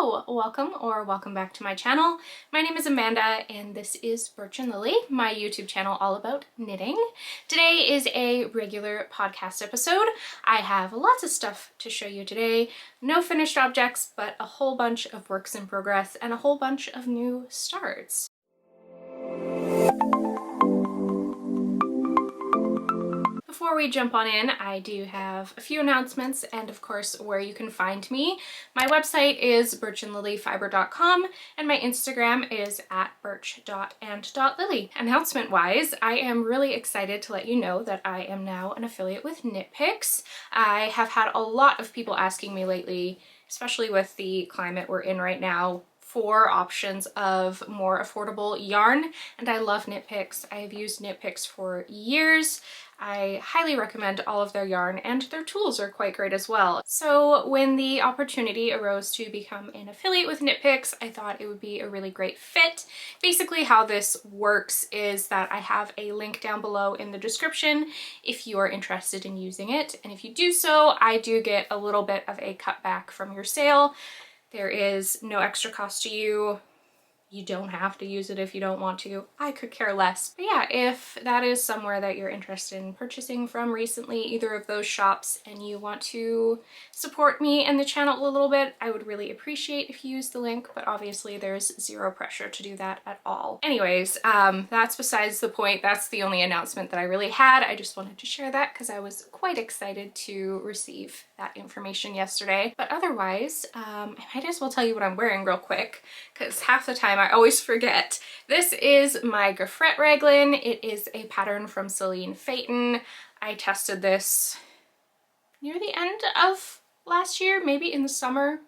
Hello, welcome back to my channel. My name is Amanda and this is Birch and Lily, my YouTube channel all about knitting. Today is a regular podcast episode. I have lots of stuff to show you today. No finished objects, but a whole bunch of works in progress and a whole bunch of new starts. Before we jump on in, I do have a few announcements and of course where you can find me. My website is birchandlilyfiber.com and my Instagram is at birch.and.lily. Announcement wise, I am really excited to let you know that I am now an affiliate with Knit Picks. I have had a lot of people asking me lately, especially with the climate we're in right now, for options of more affordable yarn, and I love Knit Picks. I have used Knit Picks for years. I highly recommend all of their yarn, and their tools are quite great as well. So when the opportunity arose to become an affiliate with Knit Picks, I thought it would be a really great fit. Basically how this works is that I have a link down below in the description if you are interested in using it, and if you do so, I do get a little bit of a cutback from your sale. There is no extra cost to you. You don't have to use it if you don't want to. I could care less. But yeah, if that is somewhere that you're interested in purchasing from recently, either of those shops, and you want to support me and the channel a little bit, I would really appreciate if you use the link, but obviously there's zero pressure to do that at all. Anyways, that's besides the point. That's the only announcement that I really had. I just wanted to share that because I was quite excited to receive that information yesterday. But otherwise, I might as well tell you what I'm wearing real quick because half the time I always forget. This is my Gaffret raglan. It is a pattern from Celine Feyten. I tested this near the end of last year, maybe in the summer.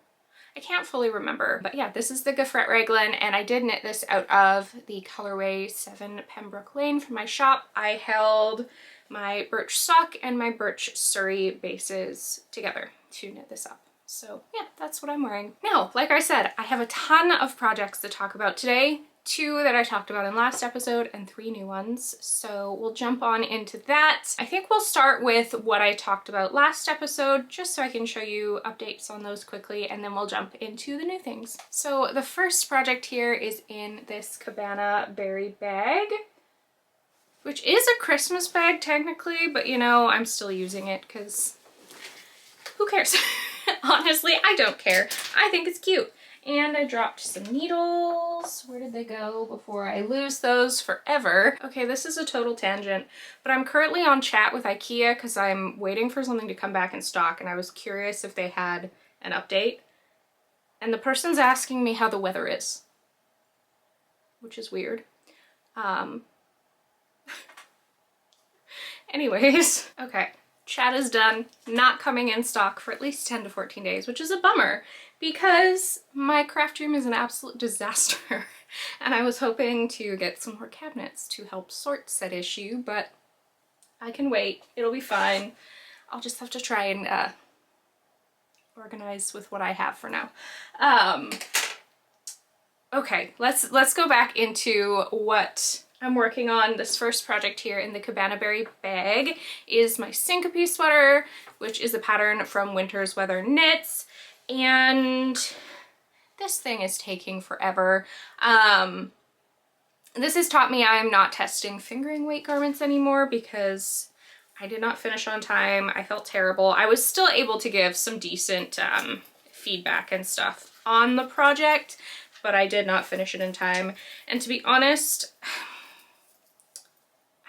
I can't fully remember, but yeah, this is the Gaffret raglan, and I did knit this out of the colorway 7 Pembroke Lane from my shop. I held my Birch sock and my Birch Suri bases together to knit this up. So yeah, that's what I'm wearing. Now, like I said, I have a ton of projects to talk about today. 2 that I talked about in last episode and 3 new ones. So we'll jump on into that. I think we'll start with what I talked about last episode, just so I can show you updates on those quickly, and then we'll jump into the new things. So the first project here is in this Cabana Berry bag, which is a Christmas bag technically, but you know, I'm still using it because who cares? Honestly, I don't care. I think it's cute. And I dropped some needles. Where did they go before I lose those forever? Okay, this is a total tangent, but I'm currently on chat with IKEA because I'm waiting for something to come back in stock, and I was curious if they had an update. And the person's asking me how the weather is, which is weird. Anyways, okay. Chat is done, not coming in stock for at least 10 to 14 days, which is a bummer because my craft room is an absolute disaster and I was hoping to get some more cabinets to help sort said issue, but I can wait. It'll be fine. I'll just have to try and organize with what I have for now. Okay, let's go back into what I'm working on. This first project here in the Cabana Berry bag is my Syncope sweater, which is a pattern from Winter's Weather Knits, and this thing is taking forever. This has taught me I'm not testing fingering weight garments anymore because I did not finish on time. I felt terrible. I was still able to give some decent feedback and stuff on the project, but I did not finish it in time. And to be honest,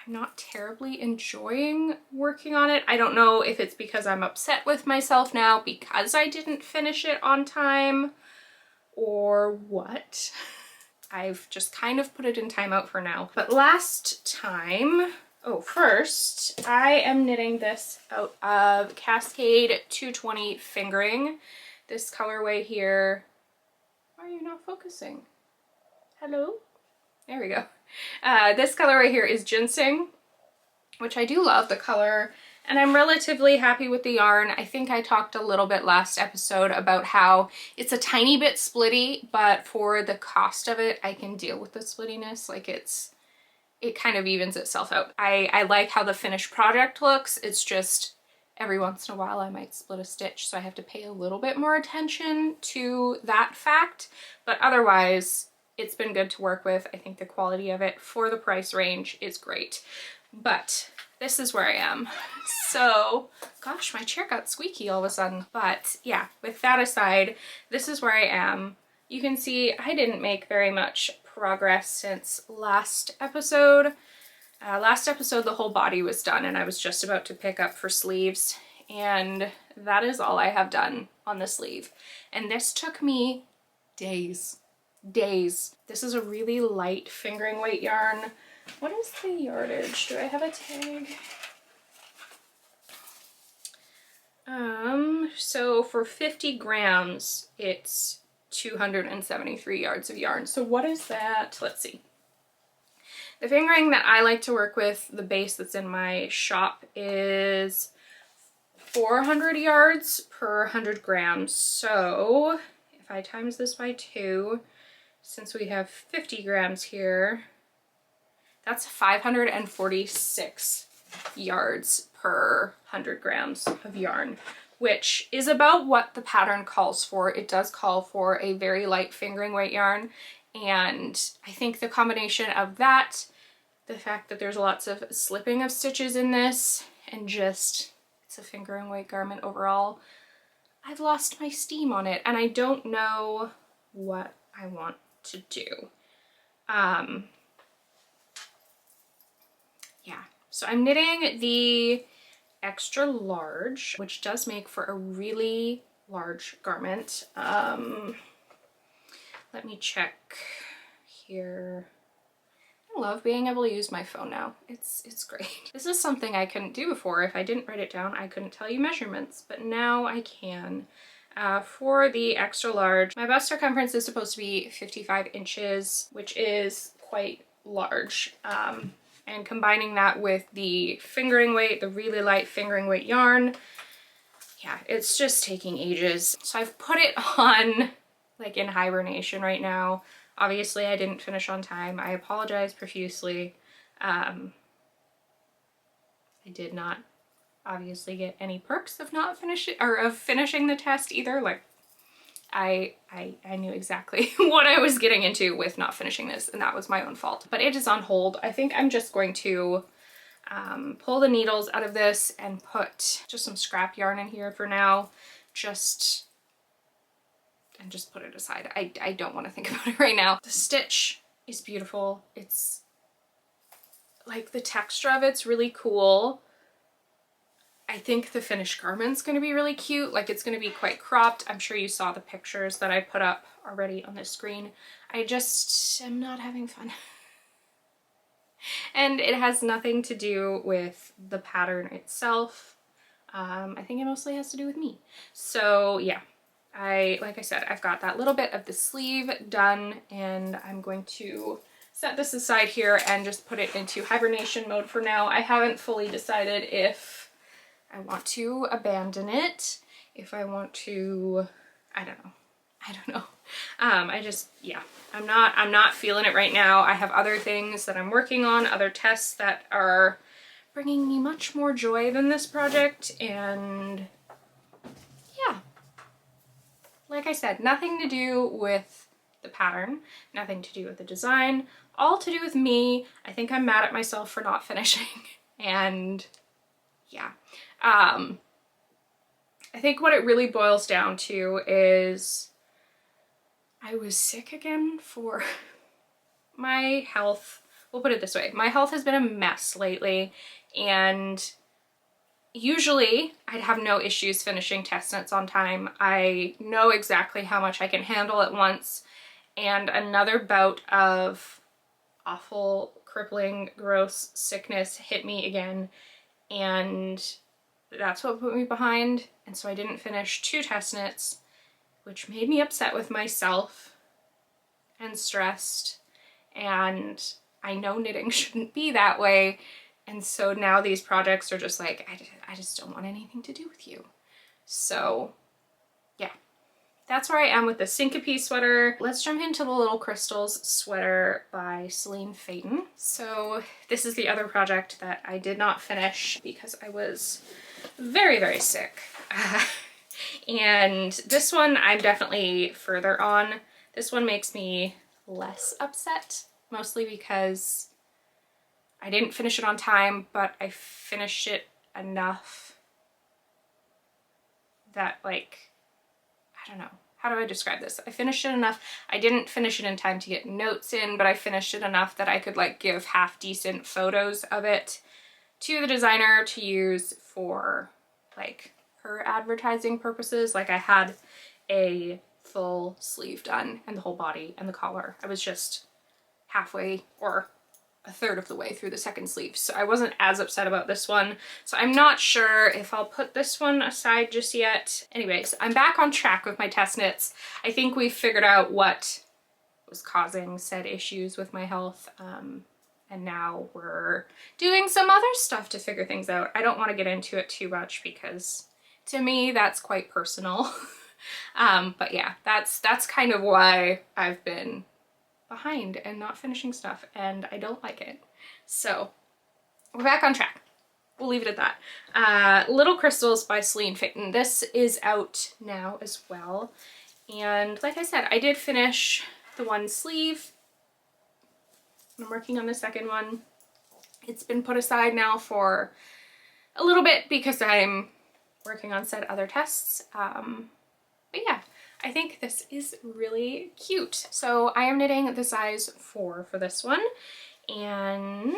I'm not terribly enjoying working on it. I don't know if it's because I'm upset with myself now because I didn't finish it on time or what. I've just kind of put it in timeout for now. But last time, first, I am knitting this out of Cascade 220 fingering. This colorway here. Why are you not focusing? Hello? There we go. This color right here is Ginseng, which I do love the color, and I'm relatively happy with the yarn. I think I talked a little bit last episode about how it's a tiny bit splitty, but for the cost of it, I can deal with the splittiness. Like it kind of evens itself out. I like how the finished product looks. It's just every once in a while I might split a stitch, so I have to pay a little bit more attention to that fact, but otherwise it's been good to work with. I think the quality of it for the price range is great. But this is where I am. So, gosh, my chair got squeaky all of a sudden. But yeah, with that aside, this is where I am. You can see I didn't make very much progress since last episode. Last episode, the whole body was done and I was just about to pick up for sleeves. And that is all I have done on the sleeve. And this took me days. This is a really light fingering weight yarn. What is the yardage? Do I have a tag? So for 50 grams, it's 273 yards of yarn. So what is that? Let's see. The fingering that I like to work with, the base that's in my shop, is 400 yards per 100 grams. So if I times this by 2, since we have 50 grams here, that's 546 yards per 100 grams of yarn, which is about what the pattern calls for. It does call for a very light fingering weight yarn, and I think the combination of that, the fact that there's lots of slipping of stitches in this, and just it's a fingering weight garment overall, I've lost my steam on it and I don't know what I want to do. Yeah, so I'm knitting the extra large, which does make for a really large garment. Let me check here. I love being able to use my phone now. It's great. This is something I couldn't do before. If I didn't write it down, I couldn't tell you measurements, but now I can. For the extra large, my bust circumference is supposed to be 55 inches, which is quite large. And combining that with the fingering weight, the really light fingering weight yarn, yeah, it's just taking ages. So I've put it on like in hibernation right now. Obviously I didn't finish on time. I apologize profusely. I did not obviously get any perks of not finishing or of finishing the test either. Like I knew exactly what I was getting into with not finishing this, and that was my own fault. But it is on hold. I think I'm just going to pull the needles out of this and put just some scrap yarn in here for now. Just put it aside. I don't want to think about it right now. The stitch is beautiful. It's like the texture of it's really cool. I think the finished garment's going to be really cute. Like it's going to be quite cropped. I'm sure you saw the pictures that I put up already on the screen. I just am not having fun. And it has nothing to do with the pattern itself. I think it mostly has to do with me. So yeah, like I said, I've got that little bit of the sleeve done, and I'm going to set this aside here and just put it into hibernation mode for now. I haven't fully decided if I want to abandon it, if I want to, I don't know. Yeah, I'm not feeling it right now. I have other things that I'm working on, other tests that are bringing me much more joy than this project, and yeah. Like I said, nothing to do with the pattern, nothing to do with the design, all to do with me. I think I'm mad at myself for not finishing, and yeah. I think what it really boils down to is I was sick again for my health. We'll put it this way. My health has been a mess lately, and usually I'd have no issues finishing test knits on time. I know exactly how much I can handle at once, and another bout of awful, crippling, gross sickness hit me again, and that's what put me behind. And so I didn't finish 2 test knits, which made me upset with myself and stressed, and I know knitting shouldn't be that way. And so now these projects are just like, I just don't want anything to do with you. So yeah, that's where I am with the Syncope sweater. Let's jump into the Little Crystals sweater by Celine Feyten. So this is the other project that I did not finish because I was very, very sick. And this one I'm definitely further on. This one makes me less upset, mostly because I didn't finish it on time, but I finished it enough that, like, I don't know. How do I describe this? I finished it enough. I didn't finish it in time to get notes in, but I finished it enough that I could like give half decent photos of it to the designer to use for like her advertising purposes. Like I had a full sleeve done and the whole body and the collar. I was just halfway or a third of the way through the second sleeve, so I wasn't as upset about this one. So I'm not sure if I'll put this one aside just yet. Anyways, I'm back on track with my test knits. I think we figured out what was causing said issues with my health, and now we're doing some other stuff to figure things out. I don't want to get into it too much because to me that's quite personal. But yeah, that's kind of why I've been behind and not finishing stuff, and I don't like it. So we're back on track. We'll leave it at that. Little Crystals by Celine Feyten. This is out now as well. And like I said, I did finish the one sleeve. I'm working on the second one. It's been put aside now for a little bit because I'm working on said other tests. But yeah, I think this is really cute. So I am knitting the size 4 for this one, and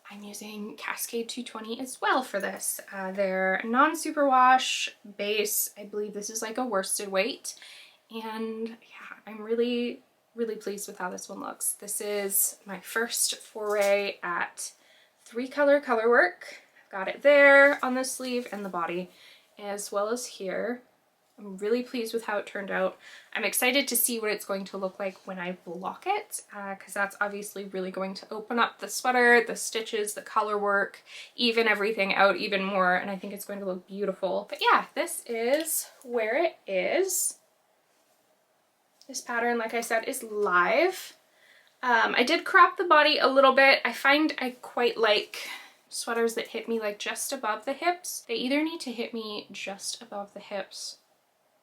I'm using Cascade 220 as well for this. They're non-superwash base. I believe this is like a worsted weight, and yeah, I'm really pleased with how this one looks. This is my first foray at 3-color colorwork. I've got it there on the sleeve and the body, as well as here. I'm really pleased with how it turned out. I'm excited to see what it's going to look like when I block it, because that's obviously really going to open up the sweater, the stitches, the color work, even everything out even more, and I think it's going to look beautiful. But yeah, this is where it is. This pattern, like I said, is live. I did crop the body a little bit. I find I quite like sweaters that hit me like just above the hips. They either need to hit me just above the hips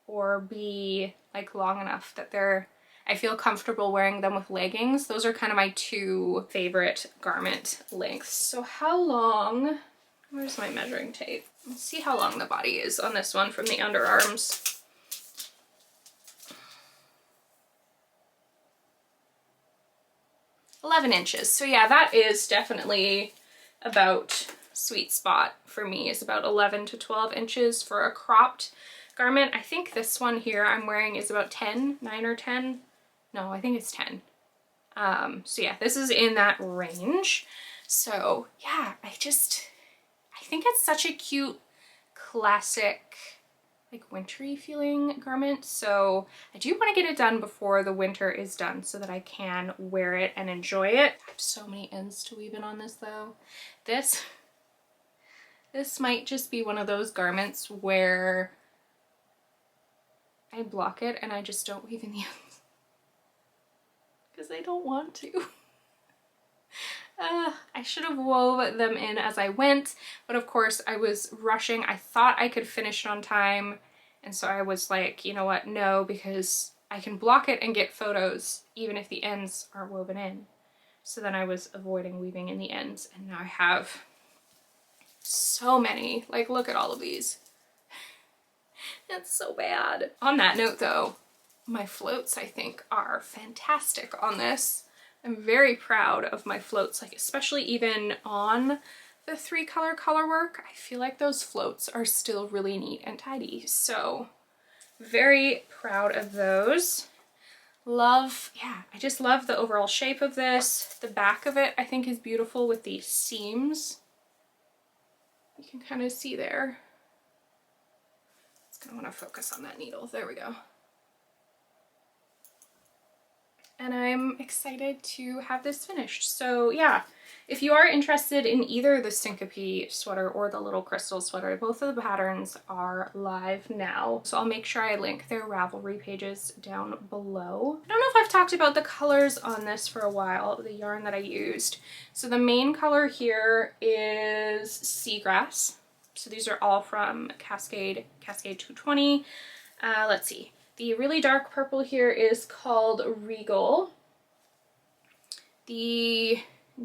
or be like long enough that I feel comfortable wearing them with leggings. Those are kind of my 2 favorite garment lengths. So how long, where's my measuring tape? Let's see how long the body is on this one from the underarms. $11 inches. So yeah, that is definitely about sweet spot for me, is about 11 to 12 inches for a cropped garment. I think this one here I'm wearing is about 10, 9 or 10. No, I think it's 10. So yeah, this is in that range. So yeah, I think it's such a cute, classic, like wintry feeling garment. So I do want to get it done before the winter is done so that I can wear it and enjoy it. I have so many ends to weave in on this though. This might just be one of those garments where I block it and I just don't weave in the ends because I don't want to. I should have wove them in as I went, but of course I was rushing. I thought I could finish it on time, and so I was like, you know what, no, because I can block it and get photos even if the ends aren't woven in. So then I was avoiding weaving in the ends, and now I have so many. Like, look at all of these. It's so bad. On that note though, my floats I think are fantastic on this. I'm very proud of my floats, like especially even on the 3-color color work. I feel like those floats are still really neat and tidy. So very proud of those. Love, yeah, I just love the overall shape of this. The back of it I think is beautiful with these seams. You can kind of see there. I want to focus on that needle. There we go. And I'm excited to have this finished. So yeah, if you are interested in either the Syncope sweater or the Little Crystal sweater, both of the patterns are live now. So I'll make sure I link their Ravelry pages down below. I don't know if I've talked about the colors on this for a while, the yarn that I used. So the main color here is Seagrass. So these are all from Cascade 220. Let's see. The really dark purple here is called Regal. The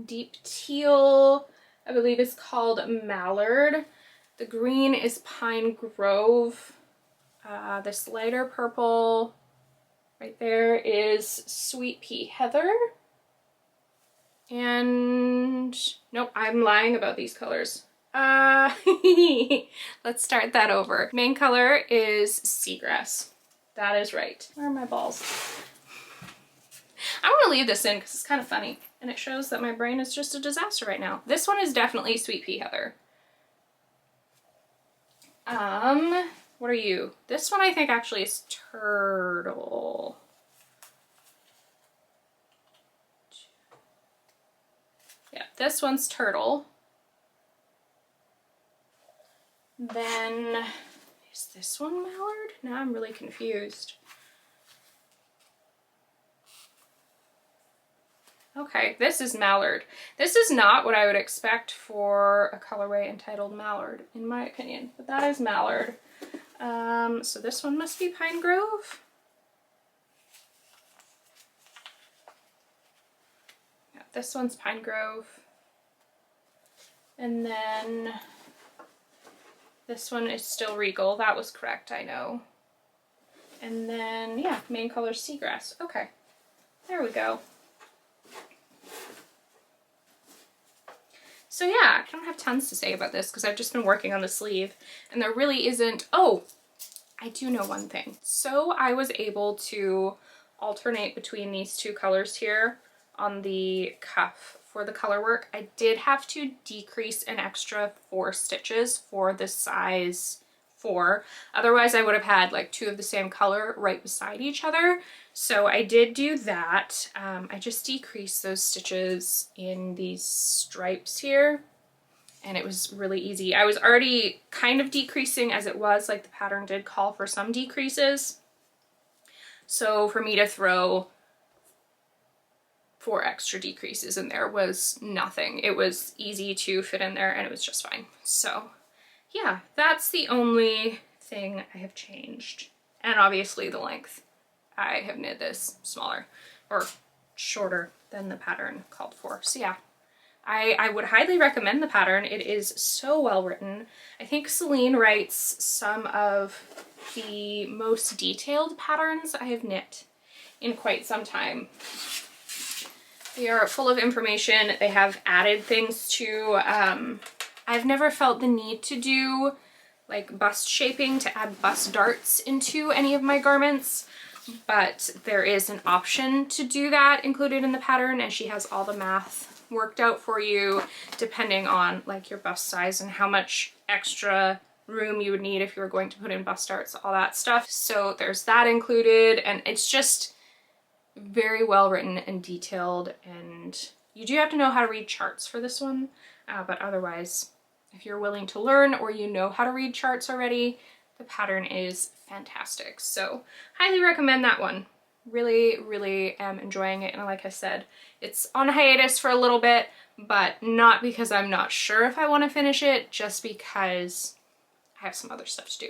deep teal, I believe, is called Mallard. The green is Pine Grove. This lighter purple right there is Sweet Pea Heather. And nope, I'm lying about these colors. Let's start that over. Main color is Seagrass. That is right. Where are my balls? I want to leave this in because it's kind of funny and it shows that my brain is just a disaster right now. This one is definitely Sweet Pea Heather. What are you? This one I think actually is Turtle. Yeah, this one's Turtle. Then, is this one Mallard? Now I'm really confused. Okay, this is Mallard. This is not what I would expect for a colorway entitled Mallard, in my opinion, but that is Mallard. So this one must be Pine Grove. Yeah, this one's Pine Grove. And then this one is still Regal. That was correct, I know. And then, yeah, main color Seagrass. Okay, there we go. So yeah, I don't have tons to say about this because I've just been working on the sleeve and there really isn't, oh, I do know one thing. So I was able to alternate between these two colors here on the cuff for the color work. I did have to decrease an extra 4 stitches for the size 4. Otherwise I would have had like 2 of the same color right beside each other. So I did do that. I just decreased those stitches in these stripes here and it was really easy. I was already kind of decreasing as it was, like the pattern did call for some decreases. So for me to throw 4 extra decreases in there was nothing. It was easy to fit in there and it was just fine. So yeah, that's the only thing I have changed. And obviously the length. I have knit this smaller or shorter than the pattern called for. So yeah, I would highly recommend the pattern. It is so well written. I think Celine writes some of the most detailed patterns I have knit in quite some time. They are full of information. They have added things to, I've never felt the need to do like bust shaping to add bust darts into any of my garments, but there is an option to do that included in the pattern and she has all the math worked out for you depending on like your bust size and how much extra room you would need if you were going to put in bust darts, all that stuff. So there's that included and it's just very well written and detailed, and you do have to know how to read charts for this one, but otherwise if you're willing to learn or you know how to read charts already, the pattern is fantastic. So highly recommend that one. Really am enjoying it, and like I said, it's on hiatus for a little bit, but not because I'm not sure if I want to finish it, just because I have some other stuff to do.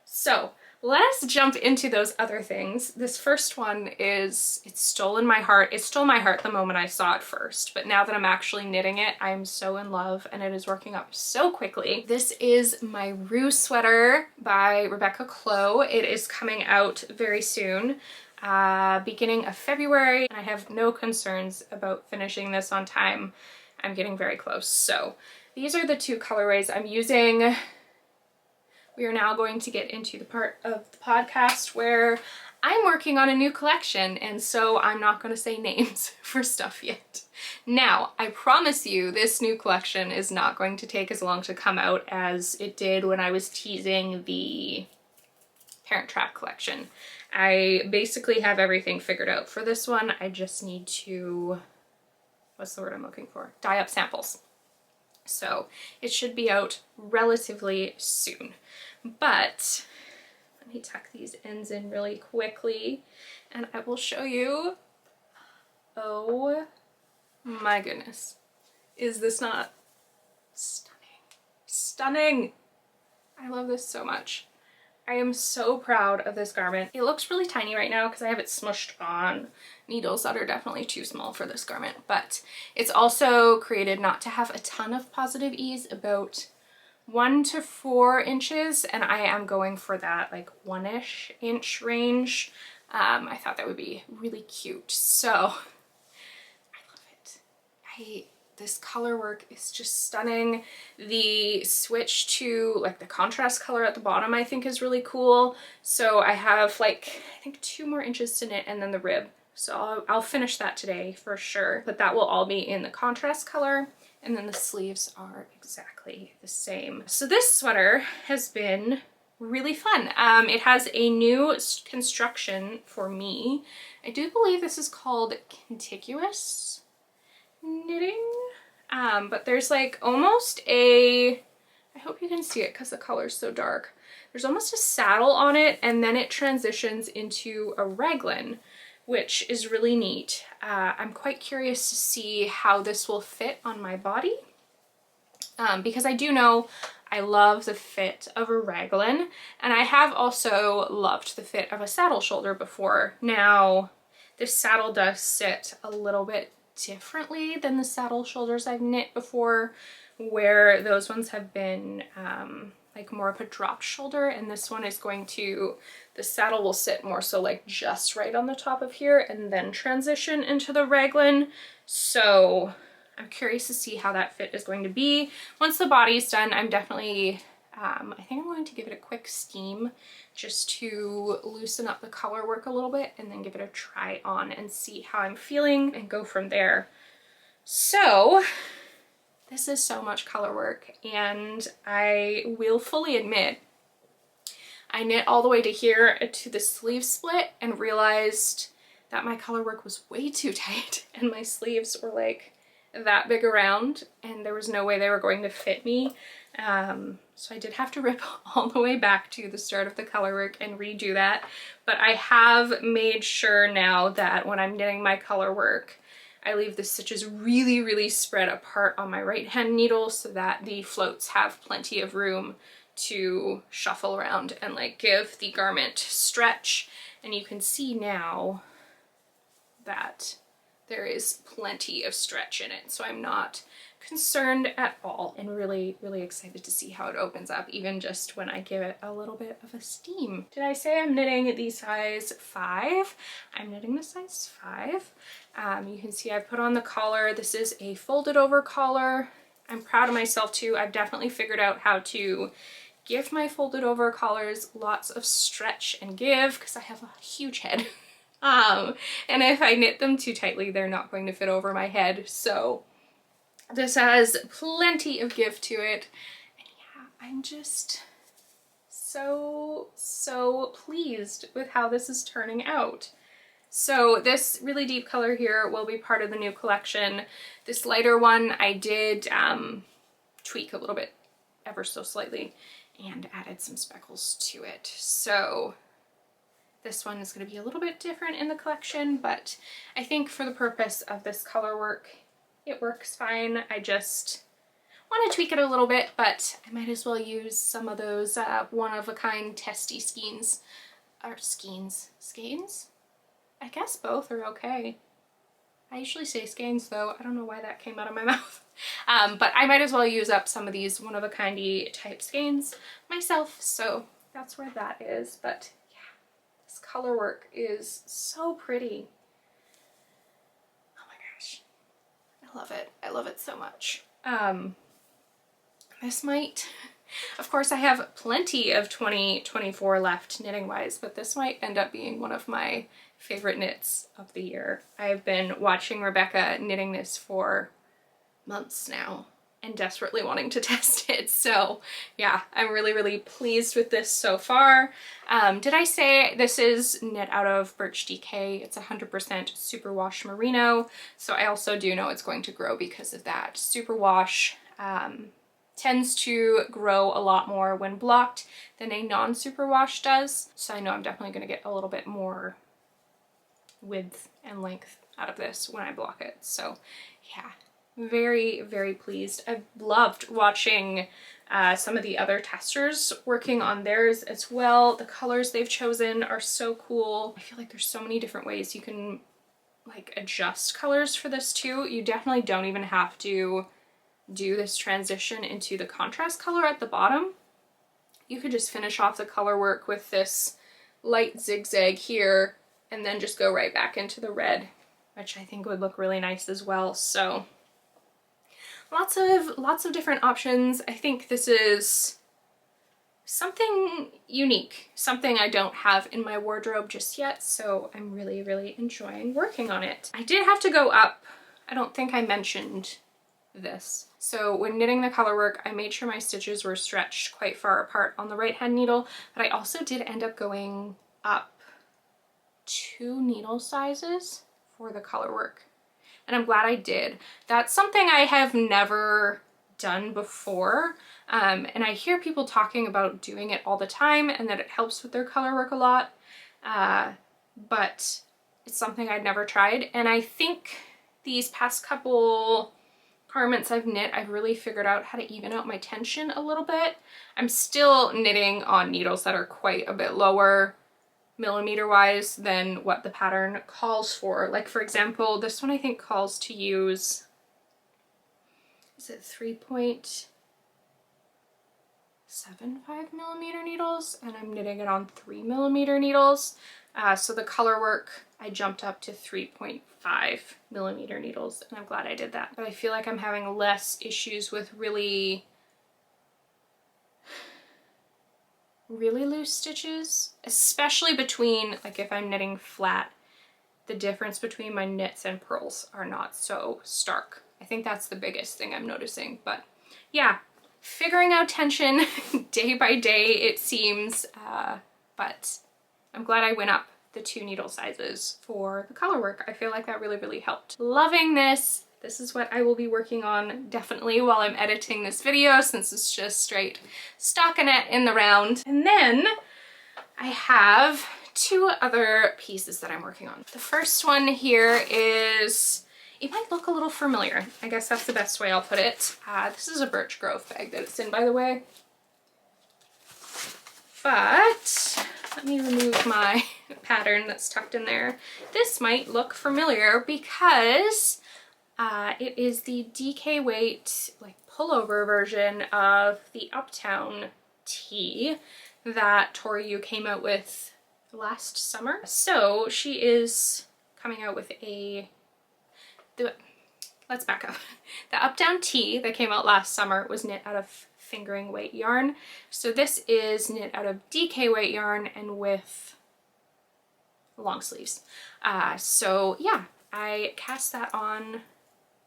So let us jump into those other things. This first one is, it's stolen my heart. It stole my heart the moment I saw it first, but now that I'm actually knitting it, I'm so in love and it is working up so quickly. This is my Rhue sweater by Clow. It is coming out very soon, beginning of February, and I have no concerns about finishing this on time. I'm getting very close. So these are the 2 colorways I'm using. We are now going to get into the part of the podcast where I'm working on a new collection, and so I'm not going to say names for stuff yet. Now, I promise you this new collection is not going to take as long to come out as it did when I was teasing the Parent Trap collection. I basically have everything figured out for this one. I just need to, what's the word I'm looking for? Dye up samples. So it should be out relatively soon. But let me tuck these ends in really quickly and I will show you. Oh my goodness. Is this not stunning? Stunning! I love this so much. I am so proud of this garment. It looks really tiny right now because I have it smushed on needles that are definitely too small for this garment, but it's also created not to have a ton of positive ease, about 1 to 4 inches, and I am going for that like 1-ish inch range. I thought that would be really cute, so I love it. This color work is just stunning. The switch to like the contrast color at the bottom I think is really cool. So I have like, I think 2 more inches to knit and then the rib. So I'll finish that today for sure, but that will all be in the contrast color. And then the sleeves are exactly the same. So this sweater has been really fun. It has a new construction for me. I do believe this is called contiguous knitting, but there's like almost a, I hope you can see it because the color's so dark, there's almost a saddle on it, and then it transitions into a raglan, which is really neat. I'm quite curious to see how this will fit on my body, because I do know I love the fit of a raglan, and I have also loved the fit of a saddle shoulder before. Now this saddle does sit a little bit differently than the saddle shoulders I've knit before, where those ones have been like more of a drop shoulder, and this one is going to, the saddle will sit more so like just right on the top of here and then transition into the raglan. So I'm curious to see how that fit is going to be. Once the body's done, I'm definitely, I think I'm going to give it a quick steam just to loosen up the color work a little bit, and then give it a try on and see how I'm feeling and go from there. So this is so much color work, and I will fully admit I knit all the way to here to the sleeve split and realized that my color work was way too tight and my sleeves were like that big around, and there was no way they were going to fit me. So I did have to rip all the way back to the start of the color work and redo that. But I have made sure now that when I'm knitting my color work, I leave the stitches really, really spread apart on my right hand needle so that the floats have plenty of room to shuffle around and like give the garment stretch. And you can see now that there is plenty of stretch in it, so I'm not concerned at all, and really, really excited to see how it opens up, even just when I give it a little bit of a steam. Did I say I'm knitting the size 5? I'm knitting the size 5. You can see I put on the collar. This is a folded over collar. I'm proud of myself too. I've definitely figured out how to give my folded over collars lots of stretch and give, because I have a huge head. And if I knit them too tightly, they're not going to fit over my head. So this has plenty of give to it. And yeah, I'm just so pleased with how this is turning out. So this really deep color here will be part of the new collection. This lighter one I did tweak a little bit, ever so slightly, and added some speckles to it. So this one is going to be a little bit different in the collection, but I think for the purpose of this color work, it works fine. I just want to tweak it a little bit, but I might as well use some of those one-of-a-kind testy skeins. Or skeins? Skeins? I guess both are okay. I usually say skeins though. I don't know why that came out of my mouth. But I might as well use up some of these one-of-a-kindy type skeins myself, so that's where that is. But color work is so pretty. Oh my gosh, I love it. I love it so much. This might, of course I have plenty of 2024 left knitting wise, but this might end up being one of my favorite knits of the year. I've been watching Rebecca knitting this for months now and desperately wanting to test it. So yeah, I'm really, really pleased with this so far. Did I say this is knit out of Birch DK? It's 100% superwash merino. So I also do know it's going to grow because of that. Superwash tends to grow a lot more when blocked than a non-superwash does. So I know I'm definitely going to get a little bit more width and length out of this when I block it. So yeah, Very, very pleased. I've loved watching some of the other testers working on theirs as well. The colors they've chosen are so cool. I feel like there's so many different ways you can like adjust colors for this too. You definitely don't even have to do this transition into the contrast color at the bottom. You could just finish off the color work with this light zigzag here and then just go right back into the red, which I think would look really nice as well. So lots of different options. I think this is something unique, something I don't have in my wardrobe just yet, so I'm really, really enjoying working on it. I did have to go up. I don't think I mentioned this. So when knitting the color work, I made sure my stitches were stretched quite far apart on the right hand needle, but I also did end up going up 2 needle sizes for the color work. And I'm glad I did. That's something I have never done before. And I hear people talking about doing it all the time and that it helps with their color work a lot. But it's something I'd never tried. And I think these past couple garments I've knit, I've really figured out how to even out my tension a little bit. I'm still knitting on needles that are quite a bit lower millimeter wise than what the pattern calls for. Like for example, this one I think calls to use, is it 3.75 millimeter needles, and I'm knitting it on 3 millimeter needles. So the color work, I jumped up to 3.5 millimeter needles, and I'm glad I did that. But I feel like I'm having less issues with really loose stitches, especially between, like if I'm knitting flat, the difference between my knits and purls are not so stark. I think that's the biggest thing I'm noticing. But yeah, figuring out tension day by day, it seems, but I'm glad I went up the 2 needle sizes for the color work. I feel like that really, really helped. Loving this. This is what I will be working on definitely while I'm editing this video, since it's just straight stockinette in the round. And then I have 2 other pieces that I'm working on. The first one here is, it might look a little familiar. I guess that's the best way I'll put it. This is a Birch Grove bag that it's in, by the way. But let me remove my pattern that's tucked in there. This might look familiar because it is the DK weight, like pullover version of the Uptown tee that Tori Rhue came out with last summer. So she is coming out with let's back up. The Uptown tee that came out last summer was knit out of fingering weight yarn. So this is knit out of DK weight yarn and with long sleeves. So yeah, I cast that on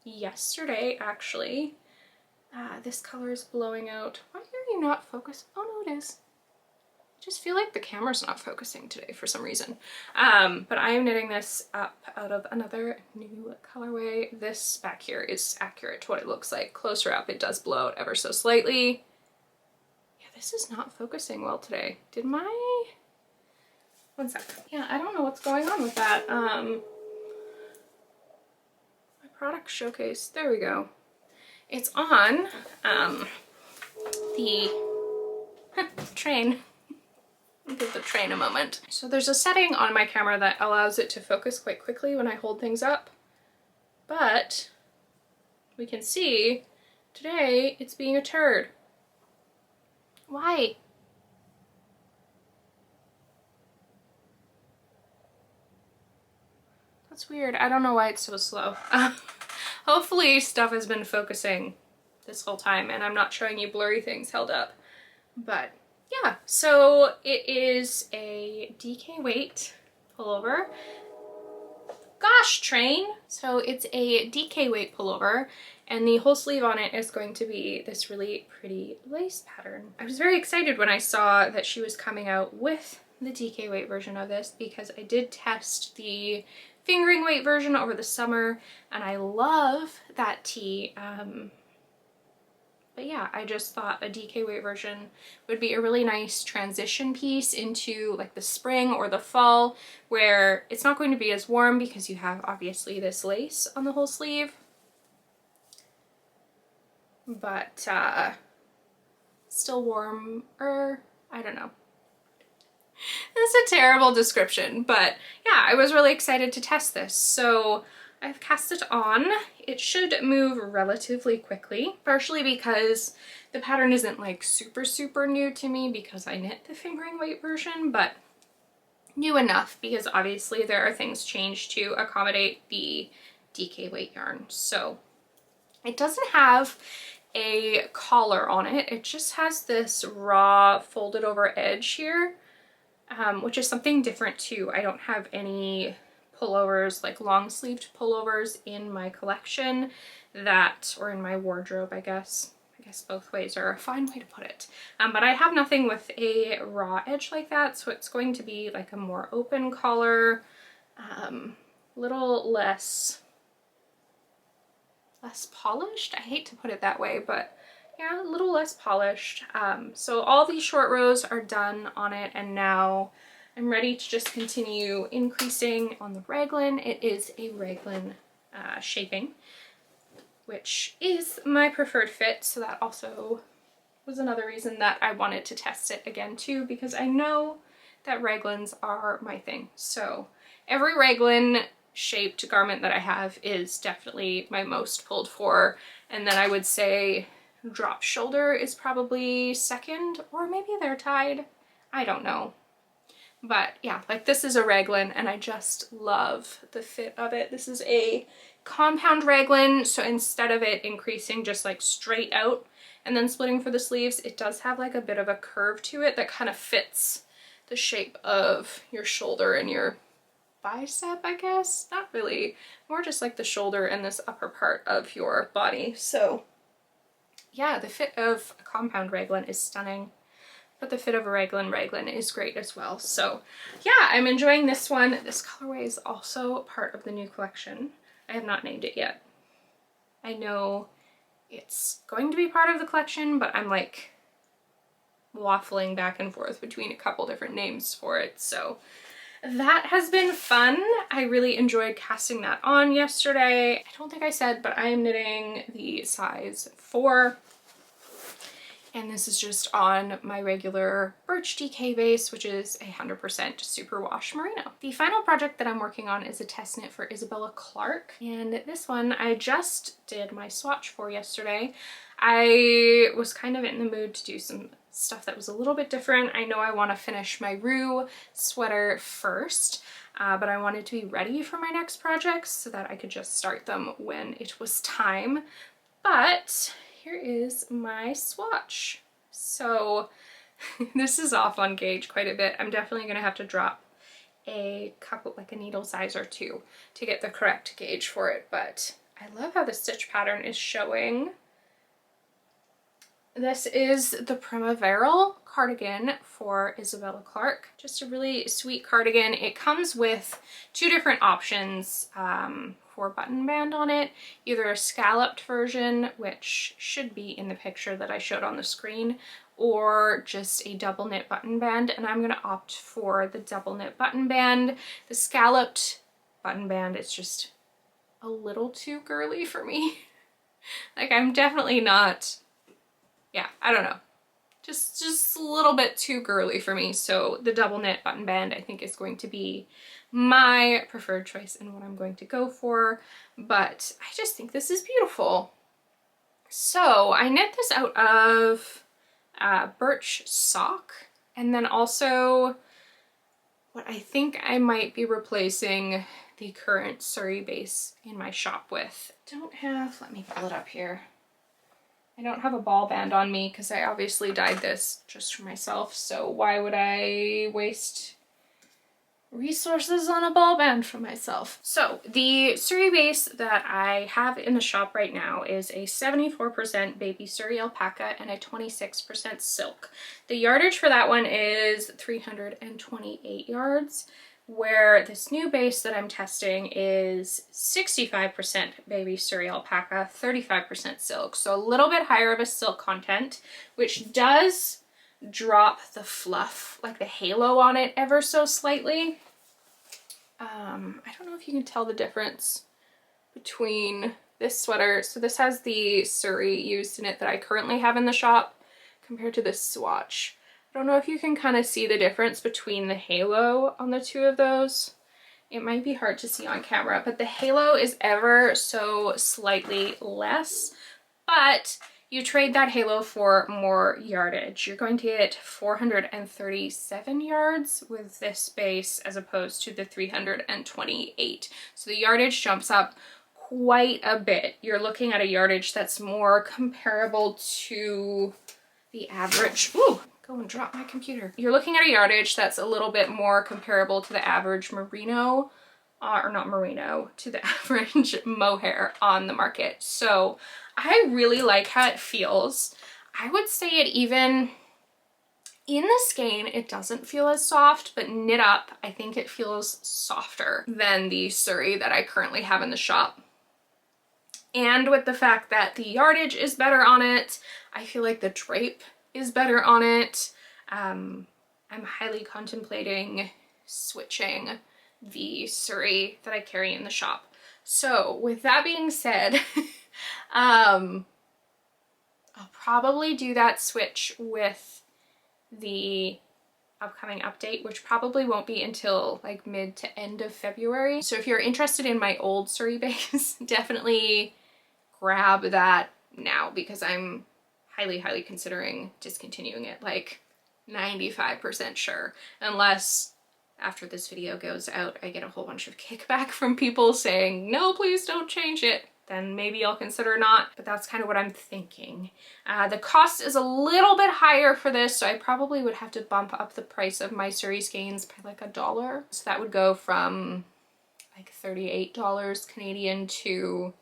yesterday actually. This color is blowing out. Why are you not focused? Oh no, it is. I just feel like the camera's not focusing today for some reason. But I am knitting this up out of another new colorway. This back here is accurate to what it looks like. Closer up, it does blow out ever so slightly. Yeah, this is not focusing well today. Did my... One sec. Yeah, I don't know what's going on with that. My product showcase, there we go. It's on the train. Give the train a moment. So there's a setting on my camera that allows it to focus quite quickly when I hold things up, but we can see today it's being a turd. Why? That's weird. I don't know why it's so slow. Hopefully stuff has been focusing this whole time and I'm not showing you blurry things held up, but yeah, so it is a DK weight pullover. Gosh, train! So it's a DK weight pullover and the whole sleeve on it is going to be this really pretty lace pattern. I was very excited when I saw that she was coming out with the DK weight version of this because I did test the fingering weight version over the summer and I love that tee. But yeah, I just thought a DK weight version would be a really nice transition piece into like the spring or the fall where it's not going to be as warm because you have obviously this lace on the whole sleeve. but still warm, I don't know. That's a terrible description, but yeah, I was really excited to test this. So I've cast it on. It should move relatively quickly, partially because the pattern isn't like super new to me because I knit the fingering weight version, but new enough because obviously there are things changed to accommodate the DK weight yarn. So it doesn't have a collar on it. It just has this raw folded over edge here, which is something different too. I don't have any pullovers, like long sleeved pullovers in my collection or in my wardrobe, I guess. I guess both ways are a fine way to put it. But I have nothing with a raw edge like that, so it's going to be like a more open collar, little less polished. I hate to put it that way, but yeah, a little less polished. So all these short rows are done on it, and now I'm ready to just continue increasing on the raglan. It is a raglan shaping, which is my preferred fit, so that also was another reason that I wanted to test it again too, because I know that raglans are my thing. So every raglan shaped garment that I have is definitely my most pulled for, and then I would say drop shoulder is probably second, or maybe they're tied, I don't know. But yeah, like this is a raglan and I just love the fit of it. This is a compound raglan, so instead of it increasing just like straight out and then splitting for the sleeves, it does have like a bit of a curve to it that kind of fits the shape of your shoulder and your bicep, I guess. Not really, more just like the shoulder and this upper part of your body. So yeah, the fit of a compound raglan is stunning, but the fit of a raglan is great as well. So yeah, I'm enjoying this one. This colorway is also part of the new collection. I have not named it yet. I know it's going to be part of the collection, but I'm like waffling back and forth between a couple different names for it. So that has been fun. I really enjoyed casting that on yesterday. I don't think I said, but I am knitting the size 4. And this is just on my regular Birch DK base, which is 100% superwash merino. The final project that I'm working on is a test knit for Isabella Clarke. And this one I just did my swatch for yesterday. I was kind of in the mood to do some stuff that was a little bit different. I know I want to finish my Rhue sweater first, but I wanted to be ready for my next projects so that I could just start them when it was time. But here is my swatch. So this is off on gauge quite a bit. I'm definitely gonna have to drop a couple, like a needle size or 2 to get the correct gauge for it, but I love how the stitch pattern is showing. This is the Primaveral cardigan for Isabella Clarke. Just a really sweet cardigan. It comes with 2 different options for button band on it. Either a scalloped version, which should be in the picture that I showed on the screen, or just a double knit button band, and I'm gonna opt for the double knit button band. The scalloped button band is just a little too girly for me. Like, I'm definitely not, yeah, I don't know. Just a little bit too girly for me. So the double knit button band I think is going to be my preferred choice and what I'm going to go for. But I just think this is beautiful. So I knit this out of Birch sock, and then also what I think I might be replacing the current Suri base in my shop with. Don't have, let me pull it up here. I don't have a ball band on me because I obviously dyed this just for myself, so why would I waste resources on a ball band for myself? So the Suri base that I have in the shop right now is a 74% baby Suri alpaca and a 26% silk. The yardage for that one is 328 yards. Where this new base that I'm testing is 65% baby Suri alpaca, 35% silk. So a little bit higher of a silk content, which does drop the fluff, like the halo on it, ever so slightly. I don't know if you can tell the difference between this sweater. So this has the Suri used in it that I currently have in the shop compared to this swatch. I don't know if you can kind of see the difference between the halo on the two of those. It might be hard to see on camera, but the halo is ever so slightly less, but you trade that halo for more yardage. You're going to get 437 yards with this base as opposed to the 328. So the yardage jumps up quite a bit. You're looking at a yardage that's more comparable to the average. Ooh, go and drop my computer. You're looking at a yardage that's a little bit more comparable to the average merino, or not merino, to the average mohair on the market. So I really like how it feels. I would say it even, in the skein, it doesn't feel as soft, but knit up, I think it feels softer than the Suri that I currently have in the shop. And with the fact that the yardage is better on it, I feel like the drape is better on it. I'm highly contemplating switching the Suri that I carry in the shop. So with that being said, I'll probably do that switch with the upcoming update, which probably won't be until like mid to end of February. So if you're interested in my old Suri base, definitely grab that now, because I'm highly considering discontinuing it, like 95% sure, unless after this video goes out I get a whole bunch of kickback from people saying no, please don't change it. Then maybe I'll consider not, but that's kind of what I'm thinking. The cost is a little bit higher for this, so I probably would have to bump up the price of my Suri skeins by like $1. So that would go from like $38 Canadian to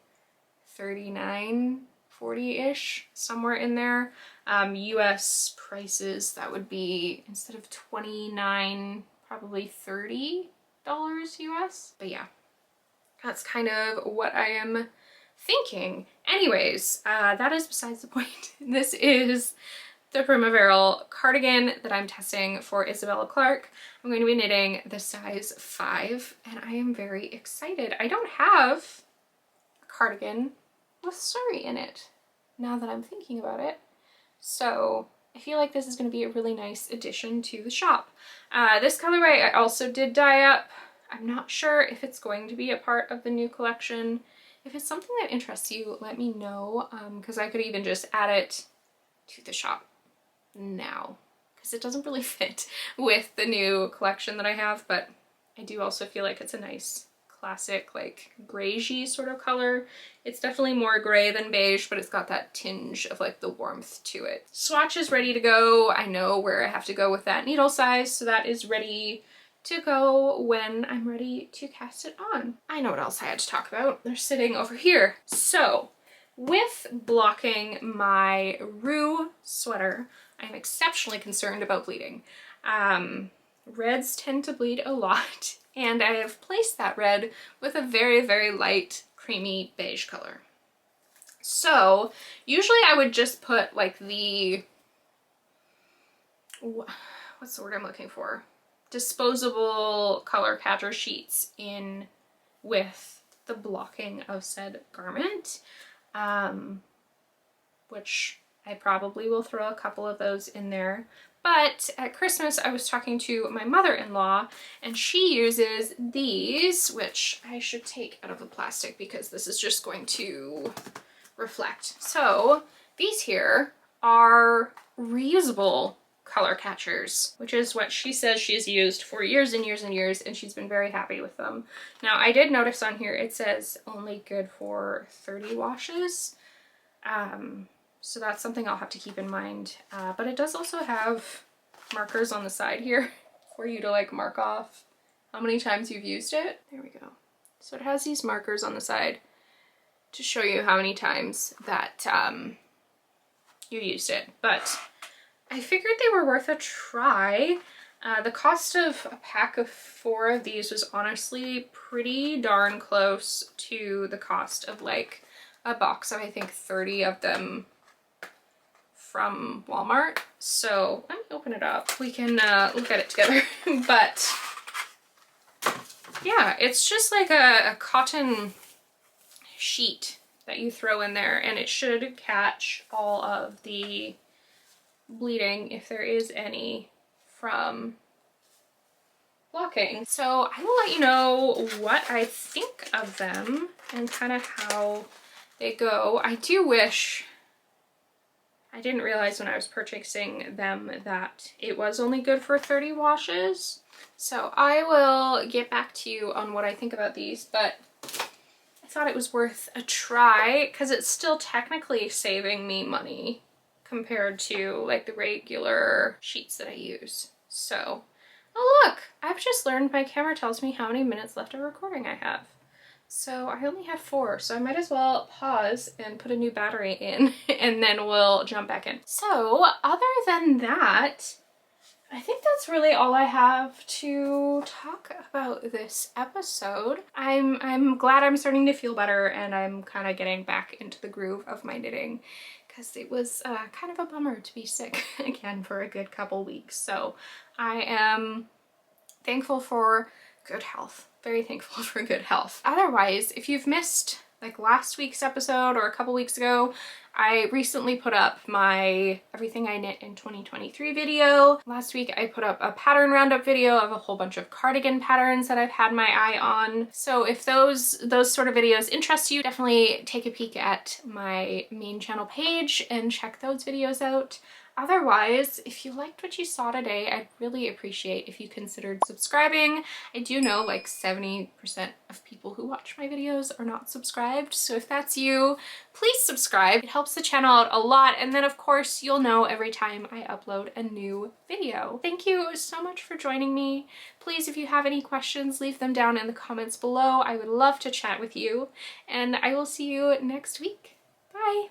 $39.40-ish, somewhere in there. US prices, that would be, instead of $29, probably $30 US. But yeah, that's kind of what I am thinking. Anyways, that is besides the point. This is the Primaveral cardigan that I'm testing for Isabella Clarke. I'm going to be knitting the size 5, and I am very excited. I don't have a cardigan with Suri in it, now that I'm thinking about it. So I feel like this is going to be a really nice addition to the shop. This colorway I also did dye up. I'm not sure if it's going to be a part of the new collection. If it's something that interests you, let me know, because I could even just add it to the shop now, because it doesn't really fit with the new collection that I have, but I do also feel like it's a nice classic like beigey sort of color. It's definitely more gray than beige, but it's got that tinge of like the warmth to it. Swatch is ready to go. I know where I have to go with that needle size, so that is ready to go when I'm ready to cast it on. I know what else I had to talk about. They're sitting over here. So with blocking my Rhue sweater, I'm exceptionally concerned about bleeding. Reds tend to bleed a lot, and I have placed that red with a very light creamy beige color. So usually I would just put like the, what's the word I'm looking for? Disposable color catcher sheets in with the blocking of said garment, which I probably will throw a couple of those in there. But at Christmas I was talking to my mother-in-law, and she uses these, which I should take out of the plastic because this is just going to reflect. So these here are reusable color catchers, which is what she says she's used for years and years and years, and she's been very happy with them. Now I did notice on here it says only good for 30 washes. So that's something I'll have to keep in mind. But it does also have markers on the side here for you to like mark off how many times you've used it. There we go. So it has these markers on the side to show you how many times that you used it. But I figured they were worth a try. The cost of a pack of 4 of these was honestly pretty darn close to the cost of like a box of I think 30 of them from Walmart. So let me open it up. We can look at it together. But yeah, it's just like a cotton sheet that you throw in there, and it should catch all of the bleeding, if there is any, from blocking. So I will let you know what I think of them and kind of how they go. I do wish, I didn't realize when I was purchasing them that it was only good for 30 washes. So I will get back to you on what I think about these, but I thought it was worth a try because it's still technically saving me money compared to like the regular sheets that I use. So, oh look, I've just learned my camera tells me how many minutes left of recording I have. So I only have 4, so I might as well pause and put a new battery in and then we'll jump back in. So other than that, I think that's really all I have to talk about this episode. I'm glad I'm starting to feel better and I'm kind of getting back into the groove of my knitting, because it was kind of a bummer to be sick again for a good couple weeks. So I am thankful for good health. Very thankful for good health. Otherwise, if you've missed like last week's episode or a couple weeks ago, I recently put up my Everything I Knit in 2023 video. Last week I put up a pattern roundup video of a whole bunch of cardigan patterns that I've had my eye on. So if those sort of videos interest you, definitely take a peek at my main channel page and check those videos out. Otherwise, if you liked what you saw today, I'd really appreciate if you considered subscribing. I do know like 70% of people who watch my videos are not subscribed, so if that's you, please subscribe. It helps the channel out a lot, and then of course you'll know every time I upload a new video. Thank you so much for joining me. Please, if you have any questions, leave them down in the comments below. I would love to chat with you, and I will see you next week. Bye!